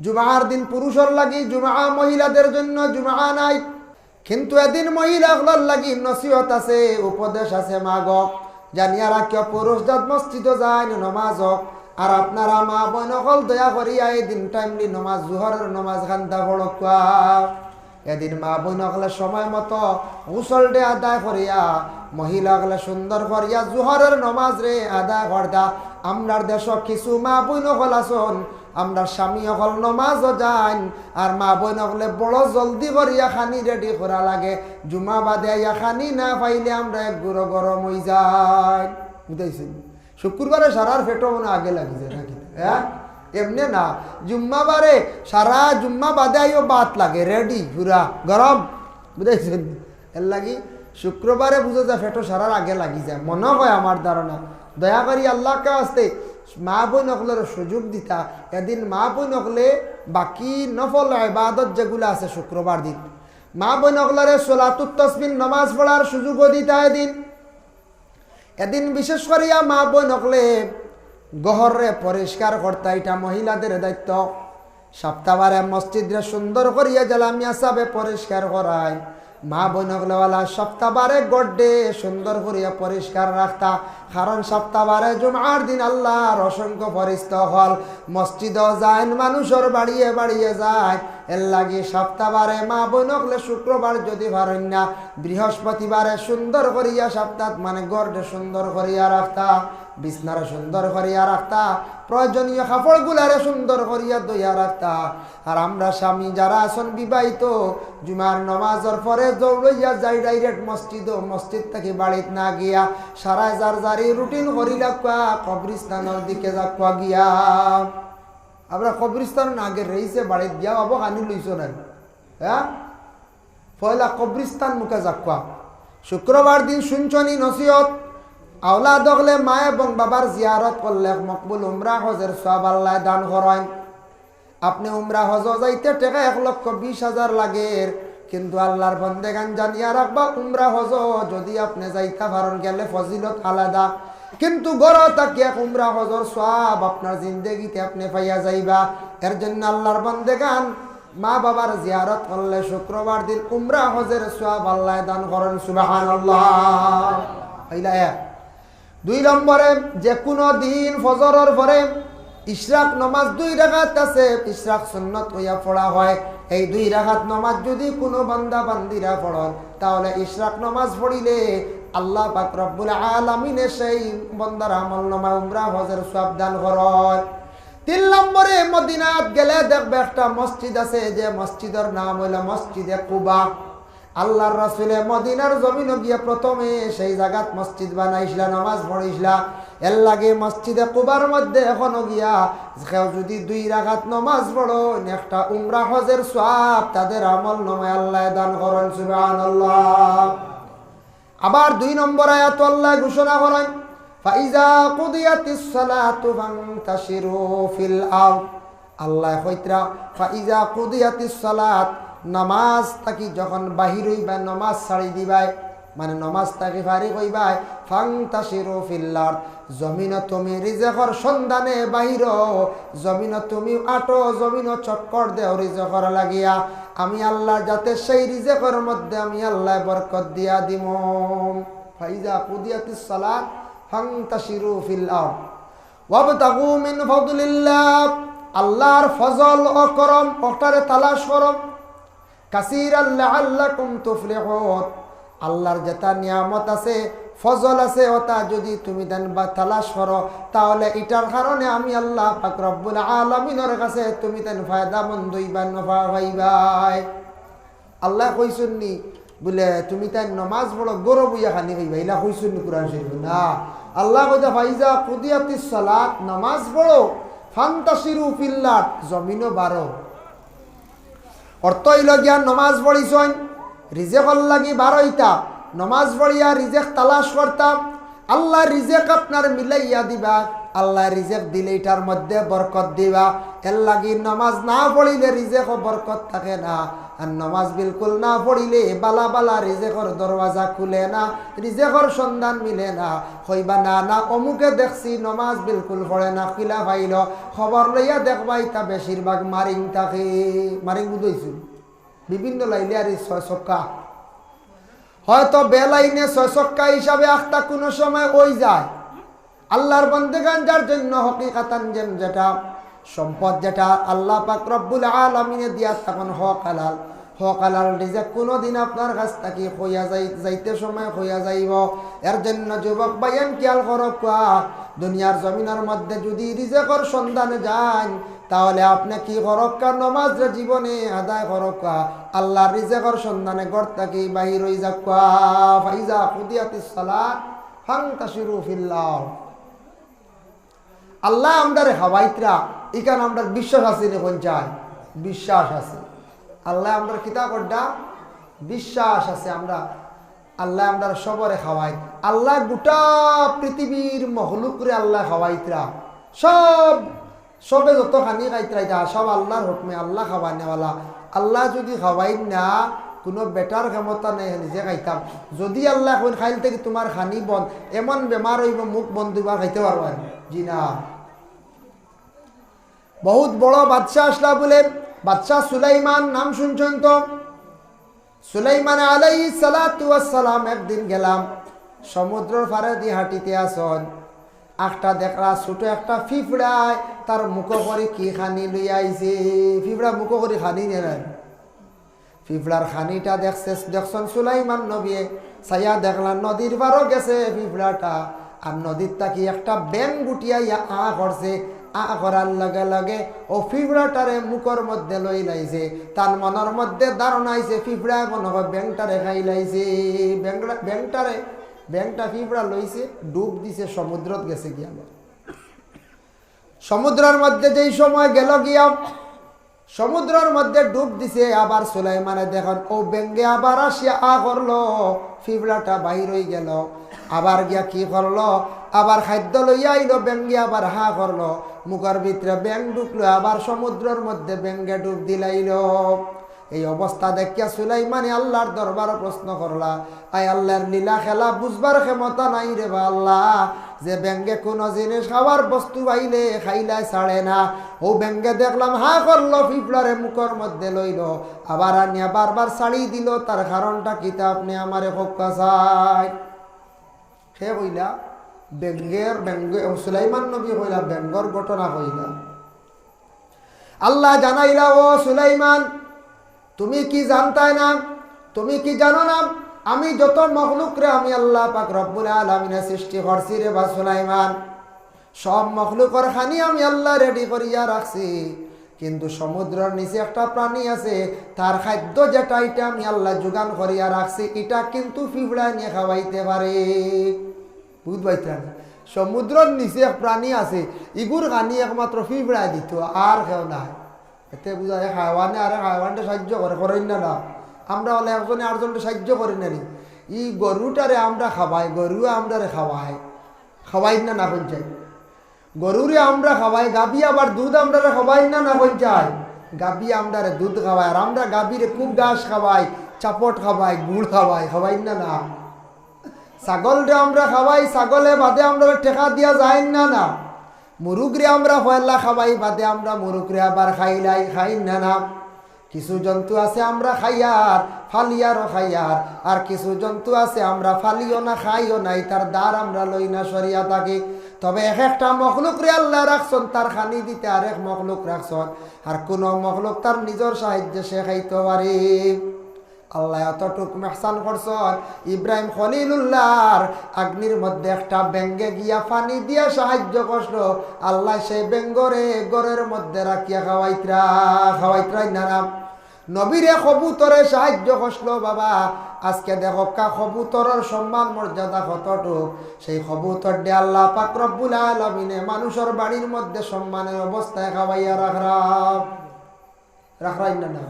জুমার দিন পুরুষের লাগি জুমা, মহিলাদের জন্য জুমা নাই। কিন্তু এদিন মহিলাগুলোর লাগি নসিহত আছে, উপদেশ আছে। মাগ জানিয়া রাখিও পুরুষ জাত মসজিদে যায় নমাজ হোক, আর আপনারা মা বোন সকল দয়া করিয়া এদিন টাইমলি নমাজ, জোহরের নমাজ খান্তা পড়া। এদিন মা বোন সকলে সময় মতো গোসল ডে আদায় করিয়া, মহিলাগুলো সুন্দর করিয়া জোহরের নমাজ রে আদায় করদা। আমরার দেশ কিছু মা বোন সকল আসন, আমরা স্বামী সকল নমাজও যান, আর মা বোন সকলে বড় জলদি করিয়া খানি রেডি করা লাগে। জুমা বাদে আইয়া খানি না পাইলে আমরা এক গুঁড়ো গরম হয়ে যাই। বুঝাইছেন? শুক্রবারে সারার পেটও মনে আগে লাগিছে নাকি? হ্যাঁ, এমনি না, জুম্মাবারে সারা জুম্মা বাদে আইও বাত লাগে রেডি পুরা গরম। বুঝাইছেন? এর লাগি শুক্রবারে বুঝে যায় পেটো সারার আগে লাগি যায়, মনে হয় আমার ধারণা। দয়া করি আল্লাহকে আসতে মা বোন সকলের সুযোগ দিতা। এদিন মা বোন সকলে বাকি নফল ইবাদত যেগুলো আছে শুক্রবার দিন, মা বোন সকলের সলাতুত তাসবিহ নামাজ পড়ার সুযোগও দিতা। এদিন বিশেষ করিয়া মা বোন সকলে গহরে পরিষ্কার করতা, এটা মহিলাদের দায়িত্ব। সপ্তাহবারে মসজিদে সুন্দর করিয়া জালামিয়া সাবে পরিষ্কার করায়। মা বোন সকলেওয়ালা সপ্তাহবারে গড্ডে সুন্দর করিয়া পরিষ্কার রাখতা, কারণ সপ্তাহবারে জুমার দিন আল্লাহর অসংখ্য ফেরেশতা হল মসজিদও যায়, মানুষের বাড়িয়ে বাড়িয়ে যায়। এর লাগি সপ্তাহবারে মা বোন সকলে শুক্রবার যদি পারেন না, বৃহস্পতিবারে সুন্দর করিয়া সপ্তাহ মানে গড্ডে সুন্দর করিয়া রাখতা, বিছনারে সুন্দর করিয়া রাখতা, প্রয়োজনীয় কাপড়গুলারে সুন্দর করিয়া দইয়া রাখতা। আর আমরা স্বামী যারা আছেন বিবাহিত, জুমার নমাজের পরে দৌড়াইয়া যাই ডাইরেক্ট মসজিদ থেকে বাড়িতে না গিয়া সারা যার জারি রুটিন করি রাখা কবরস্থানের দিকে যাওয়া গিয়া। আমরা কবরস্থান আগে রয়েছে বাড়িতে গিয়া বাবু আনি লইছ না, হ্যাঁ, পয়লা কবরস্থান মুখে যাওয়া। শুক্রবার দিন শুনছনি নসিহত, আওলাদ হলে মা এবং বাবার জিয়ারত করলে মকবুল উমরা হজের সওয়াব আল্লাহ দান করেন। আপনি উমরা হজ যাইতে টাকা 1,20,000 লাগে, কিন্তু আল্লাহর বন্দেগান জানিয়া রাখবা উমরা হজ যদি আপনি যাইতে পারেন গেলে ফজিলত আলাদা, কিন্তু গড় তাকিয়া উমরা হজর সওয়াব আপনার জিন্দেগিতে আপনি পাইয়া যাইবা। এর জন্য আল্লাহর বন্দেগান মা বাবার জিয়ারত করলে শুক্রবার দিন উমরা হজের সওয়াব আল্লাহ দান করেন। সুবহানাল্লাহ। হইলা এক। 2 নম্বরে, যে কোনো দিন ফজরের পরে ইশরাক নামাজ 2 রাকাত আছে, ইশরাক সুন্নত হইয়া পড়া হয়। এই 2 রাকাত নামাজ যদি কোনো বান্দা বান্দিরা পড়েন, তাহলে ইশরাক নামাজ পড়িলে আল্লাহ পাক রব্বুল আলামিন সেই বান্দার আমলনামা উমরা হজের সওয়াব দান করেন। 3 নম্বরে, মদিনাত গেলে দেখবে একটা মসজিদ আছে, যে মসজিদের নাম হইল মসজিদে কুবা। আল্লাহর রাসূলে মদিনার জমিনে গিয়ে প্রথমে সেই জায়গাত মসজিদ বানাইছিলা, নামাজ পড়িছিলা। এর লাগে মসজিদে কুবার মধ্যে এখনো গিয়া কেউ যদি 2 রাকাত নামাজ পড়ো, একটা উমরা হজের সওয়াব তাদের আমলনামায় আল্লাহ দান করেন। সুবহানাল্লাহ। আবার 2 নম্বর আয়াত আল্লাহ ঘোষণা করেন, ফাইজা কুদিয়াতিস সালাতু ফান্তাশিরু ফিল আরদ। আল্লাহ কইতরা ফাইজা কুদিয়াতিস সালাত, নামাজ থাকি যখন বাহির হইবা, নামাজ ছাড়ি দিবাই, মানে নামাজ থাকি ফারি কইবাই, ফান্তাশিরু ফিল আরদ, জমিন তুমি রিজেকর সন্ধানে বাহির, জমিন তুমি আটো, জমিন চক্কর দেও রিজেকর লাগিয়া। আমি আল্লাহ যাতে সেই রিজেকর মধ্যে আমি আল্লাহ বরকত দিয়া দিম। ফাইজা কুদিয়াতিস সালাত ফান্তাশিরু ফিল আরদ ওয়াবতাগু মিন ফাদলিল্লাহ। আল্লাহর ফজল ও করম ওটারে তালাশ করো। কাসীরাল লাআল্লাকুম তুফলিহুন। আল্লাহর যেটা নিয়ামত আছে, ফজল আছে, ওটা যদি তুমি দেন বা তালাশ করো, তাহলে এটার কারণে আমি আল্লাহ পাক রব্বুল আলামিনের কাছে তুমি দেন ফায়দামন্দ হইবা, নফা হইবাই। আল্লাহ কইছুননি বলে তুমি তাই নামাজ পড়ো গৌরব হইয়া খানি হইবা, এলা কইছুননি কোরআন শরীফ না। আল্লাহ কইতা ফাইজা কুদিয়াতিস সালাত, নামাজ পড়ো, ফান্তাশিরু ফিল আরদ, জমিনও বারো। অর্থ হইল গিয়া নমাজ পড়িছন রিজেকর লাগি বারোইতা, নমাজ পড়িয়া রিজেক তালাশ করতাম, আল্লাহ রিজেক আপনার মিলাইয়া দিবা। আল্লাহ রিজেক দিলে এটার মধ্যে বরকত দিবা। এর লাগি নামাজ না পড়িলে রিজেক ও বরকত থাকে না। আর নমাজ বিলকুল না পড়িলে বালা বালা রিজেকর দরওয়াজা খুলে না, রিজেকর সন্ধান মিলে না। হইবা না না অমুকে দেখছি নমাজ বিলকুল পড়ে না, কিলা ভাইল খবর লইয়া দেখবাই তা বেশিরভাগ মারিং থাকে। মারিং বুঝাইছিল বিভিন্ন লাইলে আর 6 ছক্কা, হয়তো বেলাইনে 6 ছক্কা হিসাবে আখতা কোনো সময় ওই যায়। আল্লাহর বান্দাগান যার জন্য হকিকাতান যেটা সম্পদ, যেটা আল্লাহ পাক রব্বুল আলামিনে দিয়া তখন হক হালাল রিজিক কোনোদিন আপনার কাছ থেকে হইয়া যাইতে সময় হইয়া যাইব। এর জন্য যুবক ভাইয়ান খেয়াল করক, দুনিয়ার জমিনের মধ্যে যদি রিজিকের সন্ধানে যান তাহলে আপনি কি করক, নামাজ জীবনে আদায় করক, আল্লাহর রিজিকের সন্ধানে ঘর থেকে বাহির হই যাক। ফাইজা কুদিয়াতিস সালাত ফান্তাশিরু ফিল্লাহ। আল্লাহ আমদারে হাওয়াইতরা ইকান আমদার বিশ্বাস আছে নে পঞ্চায়, বিশ্বাস আছে আল্লাহ আমদার কিতাব করডা বিশ্বাস আছে। আমরা আল্লাহ আমদার সবরে খাওয়াই। আল্লাহ গোটা পৃথিবীর মখলুকরে আল্লাহ খাওয়াইতরা, সবে যত খানি খাইতরা সব আল্লাহর হুকমে আল্লাহ খাওয়ানেওয়ালা। আল্লাহ যদি খাওয়াই না কোনো বেটার ক্ষমতা নেই নিজে খাইতাম। যদি আল্লাহ এখন খাইল থেকে তোমার খানি বন্ধ, এমন বেমার হইব মুখ বন্ধ হইবা খাইতে পারবেন জি না। বহুত বড় বাদশাহ আসলা বলে বাদশাহ সুলাইমান, নাম শুনছেন তো? সুলাইমান আলাইহিস সালাতু ওয়াস সালাম একদিন গেলাম সমুদ্রের পাড়ে দিয়ে হাঁটিতে আসন, একটা দেখলা ছোট একটা ফিফড়ায় তার মুখ করে কি খানি লইয়া আইছে। ফিফড়া মুখ করে খানি নেন, ফিফড়ার খানিটা দেখছেন সুলাইমান নবী ছায়া দেখলাম নদীর পারও গেছে ফিফড়াটা, আর নদীর তাকি একটা ব্যাং গুটিয়া করছে। করার লগে লগে ও ফিফড়াটারে মুখর মধ্যে লই লাইছে। তার মনের মধ্যে ধারণা আইছে ফিফড়া মনে হয় ব্যাংটারে খাই লাইছে। ব্যাংটা ফিফড়া লইছে, ডুব দিছে, সমুদ্রত গেছে গিয়া। সমুদ্রের মধ্যে যেই সময় গেল গিয়া সমুদ্রের মধ্যে ডুব দিছে, আবার সুলাইমানে দেখেন ও ব্যাঙ্গে আবার আসিয়া করলো, ফিফড়াটা বাহির হয়ে গেল। আবার গিয়া কি করলো, আবার খাদ্য লইয়া আইলো, ব্যাঙ্গে আবার করলো, মুখের ভিতরে ব্যাং ঢুকলো, আবার সমুদ্রের মধ্যে ব্যাঙ্গে ডুব দিলাইল। এই অবস্থা দেখিয়া সুলাইমানে আল্লাহর দরবারে প্রশ্ন করলা, আয় আল্লাহর লীলা খেলা বুঝবার ক্ষমতা নাই রে বা আল্লাহ, যে ব্যাঙ্গে কোনো জিনিস খাওয়ার বস্তু পাইলে খাইলাই ছাড়ে না। ও ব্যাঙ্গে দেখলাম করলো, ফিফড়ারে মুখের মধ্যে লইল, আবার আনিয়া বারবার ছাড়ি দিল, তার কারণটা কিতা আপনি আমারে হক্কা চাই। সে কইলা ব্যাঙ্গে সুলাইমান নবী কইলা ব্যাঙ্গর ঘটনা কইলা। আল্লাহ জানাইলা, ও সুলাইমান তুমি কি জানতাই না, তুমি কি জানো না আমি যত মখলুক রে আমি আল্লাহ পাক রব্বুল আলামিনে সৃষ্টি করছি রে বা সুলাইমান, সব মখলুকর খানি আমি আল্লাহ রেডি করিয়া রাখছি, কিন্তু সমুদ্রের নিচে একটা প্রাণী আছে, তার খাদ্য যেটা এটা আমি আল্লাহ যোগান করিয়া রাখছি, এটা কিন্তু ফিফড়া নিয়ে খাওয়াইতে পারে। বুঝবাইতেন সমুদ্রের নিচে এক প্রাণী আছে, ইগুর খানি একমাত্র ফিফড়া দিত, আর কেউ নাই। এতে বুঝা যায় হাইওয়ানে আর হাইওয়ানটা সাহায্য করেন না। আমরা হলে একজনে আরেকজনটা সাহায্য করি না। ই গরুটারে আমরা খাওয়াই, গরুও আমরারে খাওয়াই না পঞ্চায়েত, গরুরে আমরা খাওয়াই, গাবি আবার দুধ আমরা খাওয়াই না পঞ্চায়েত, গাবি আমরারে দুধ খাওয়াই, আর আমরা গাবিরে খুব ঘাস খাওয়াই, চাপট খাওয়াই, গুড় খাওয়াই না। ছাগলরে আমরা খাওয়াই, ছাগলে বাদে আমরা টেকা দিয়া যায় না। মুরুগরে আমরা পয়লা খাওয়াই, বাদে আমরা মুরুগরে আবার খাই না। কিছু জন্তু আছে আমরা খাইয়ার ফালিয়ারও খাইয়ার, আর কিছু জন্তু আছে আমরা ফালিও না খাইও নাই, তার দ্বার আমরা লই না সরিয়া থাকি। তবে একটা মখলুক রে আল্লাহ রাখছন তার খানি দিতে, আরেক মখলুক রাখছন, আর কোন মখলুক তার নিজের সাহায্যে সে খাইতে পারে। আল্লাহ এতটুক মেহসান করছন, ইব্রাহিম খলিলুল্লাহর আগ্নির মধ্যে একটা ব্যাঙ্গে গিয়া পানি দিয়া সাহায্য করলো, আল্লাহ সেই ব্যাঙ্গরে গরের মধ্যে রাখিয়া খাওয়াইত্রাই না। নবীরে কবুতরে সাহায্য করলো। বাবা আজকে দেখো কবুতরের সম্মান মর্যাদা কতটুক, সেই কবুতর ডে আল্লাহ পাক রব্বুল আলামিনে মানুষের বাড়ির মধ্যে সম্মানের অবস্থায় খাওয়াইয়া রাখরাই না।